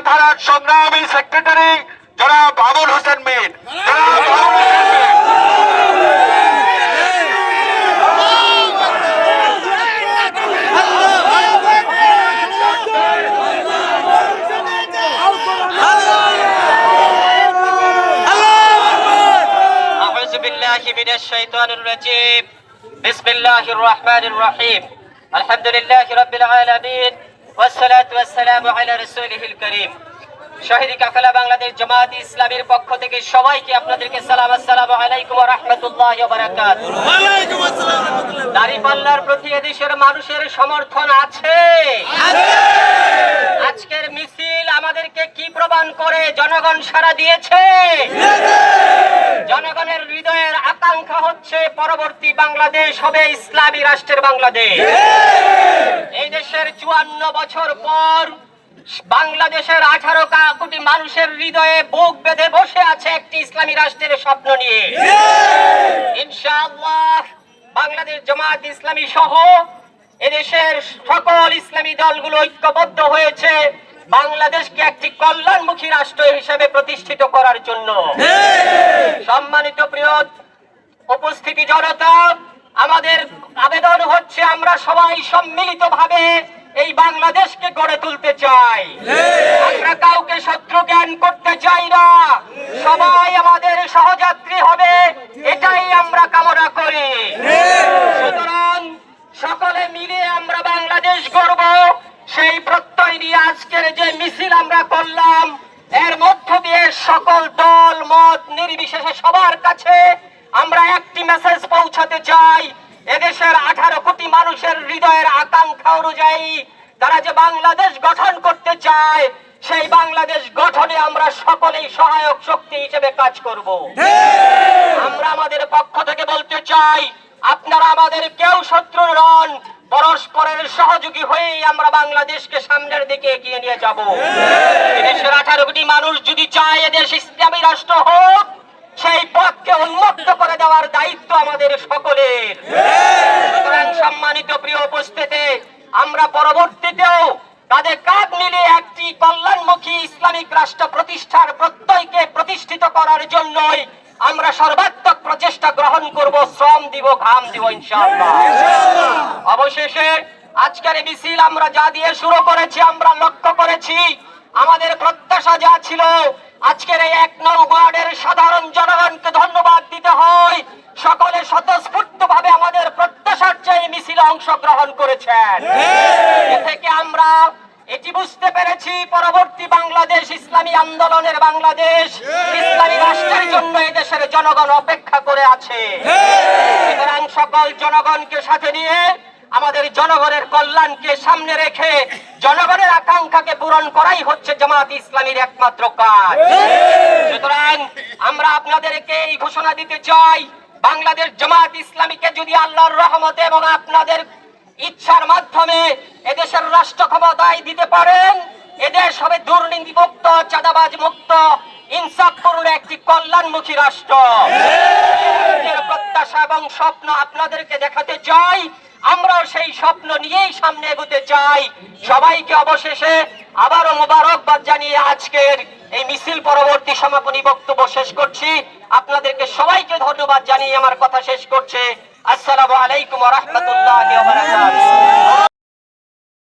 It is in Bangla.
ধারার সংগ্রামী সেক্রেটারি জনাব আবুল হোসেন মীর। من الشيطان الرجيم بسم الله الرحمن الرحيم الحمد لله رب العالمين والصلاة والسلام على رسوله الكريم শহীদ কাফেলা বাংলাদেশ জামাত ইসলামীর পক্ষ থেকে সবাইকে আপনাদেরকে সালাম, আসসালামু আলাইকুম ওয়া রাহমাতুল্লাহি ওয়া বারাকাতুহু। ওয়া আলাইকুম আসসালাম ওয়া রাহমাতুল্লাহ। দাঁড়িপাল্লার প্রতি এদেশের মানুষের সমর্থন আছে। আজকের মিছিল আমাদেরকে কি প্রমাণ করে? জনগণ সাড়া দিয়েছে। জনগণের হৃদয়ের আকাঙ্ক্ষা হচ্ছে পরবর্তী বাংলাদেশ হবে ইসলামী রাষ্ট্রের বাংলাদেশ। এই দেশের 54 বছর পর বাংলাদেশের 18 কোটি মানুষের হৃদয়ে বুক বেঁধে বসে আছে একটি ইসলামী রাষ্ট্রের স্বপ্ন নিয়ে। ইনশাআল্লাহ বাংলাদেশ জামাত ইসলামী সহ এদেশের সকল ইসলামী দলগুলো ঐক্যবদ্ধ হয়েছে বাংলাদেশকে একটি কল্যাণমুখী রাষ্ট্র হিসেবে প্রতিষ্ঠিত করার জন্য। সম্মানিত প্রিয় উপস্থিতি জনতা, আমাদের আবেদন হচ্ছে আমরা সবাই সম্মিলিতভাবে এই বাংলাদেশকে গড়ে তুলতে চাই। আমরা কাউকে শত্রু জ্ঞান করতে চাই না, সবাই আমাদের সহযাত্রী হবে, এটাই আমরা কামনা করি। সুতরাং সকলে মিলে আমরা বাংলাদেশ গড়ব, সেই প্রত্যয় নিয়ে আজকের যে মিছিল আমরা করলাম, এর মধ্য দিয়ে সকল দল মত নির্বিশেষে সবার কাছে আমরা একটি মেসেজ পৌঁছাতে চাই। এদেশের 18 কোটি মানুষের হৃদয়ের আকাঙ্ক্ষা অনুযায়ী তারা যে বাংলাদেশ গঠন করতে চায়, সেই বাংলাদেশ গঠনে আমরা সকলেই সহায়ক শক্তি হিসেবে কাজ করব। আমরা আমাদের পক্ষ থেকে বলতে চাই, আপনারা আমাদের কেউ শত্রু নন, পরস্পরের সহযোগী হয়েই আমরা বাংলাদেশকে সামনের দিকে এগিয়ে নিয়ে যাব। এদেশের 18 কোটি মানুষ যদি চায় এদেশ ইসলামী রাষ্ট্র হোক, সেই পথকে উন্মুক্ত করে দেওয়ার দায়িত্ব আমাদের সকলের। সুতরাং সম্মানিত প্রিয় উপস্থিতি, আমরা পরবর্তীতেও তাদের কাঁধ মিলিয়ে একটি কল্যাণমুখী ইসলামিক রাষ্ট্র প্রতিষ্ঠার প্রত্যয়কে প্রতিষ্ঠিত করার জন্যই আমরা সর্বাত্মক প্রচেষ্টা গ্রহণ করব, শ্রম দিব, ঘাম দিব ইনশাআল্লাহ। অবশেষে আজকের মিছিল আমরা যা দিয়ে শুরু করেছি, আমরা লক্ষ্য করেছি আমাদের প্রত্যাশা যা ছিল, আজকের এই 1 নং ওয়ার্ডের সাধারণ জনগণকে ধন্যবাদ দিতে হয়। সকলে স্বতঃস্ফূর্ত ভাবে আমাদের প্রত্যাশার চেয়ে মিছিলে অংশগ্রহণ করেছেন। এ থেকে আমরা এটি বুঝতে পেরেছি পরবর্তী বাংলাদেশ ইসলামী আন্দোলনের বাংলাদেশ, ইসলামী রাষ্ট্রের জন্য এদেশের জনগণ অপেক্ষা করে আছে। সুতরাং সকল জনগণকে সাথে নিয়ে আমাদের জনগণের কল্যাণকে সামনে রেখে জনগণের আকাঙ্ক্ষাকে পূরণ করাই হচ্ছে জামাত ইসলামীর একমাত্র কাজ। সুতরাং আমরা আপনাদেরকে এই ঘোষণা দিতে চাই, বাংলাদেশ জামাত ইসলামীকে যদি আল্লাহর রহমতে এবং আপনাদের ইচ্ছার মাধ্যমে এদেশের রাষ্ট্র ক্ষমতায় দিতে পারেন, এদেশ হবে দুর্নীতি মুক্ত, চাঁদাবাজ মুক্ত, ইনসাফপূর্ণ একটি কল্যাণমুখী রাষ্ট্র। প্রত্যাশা এবং স্বপ্ন আপনাদেরকে দেখাতে চাই, আমরাও সেই স্বপ্ন নিয়েই সামনে এগোতে চাই। সবাইকে অবশেষে আবারও মোবারকবাদ জানিয়ে আজকের এই মিছিল পরবর্তী সমাপনী বক্তব্য শেষ করছি। আপনাদেরকে সবাইকে ধন্যবাদ জানিয়ে আমার কথা শেষ করছে। আসসালামু আলাইকুম ওয়া রাহমাতুল্লাহি ওয়া বারাকাতুহু।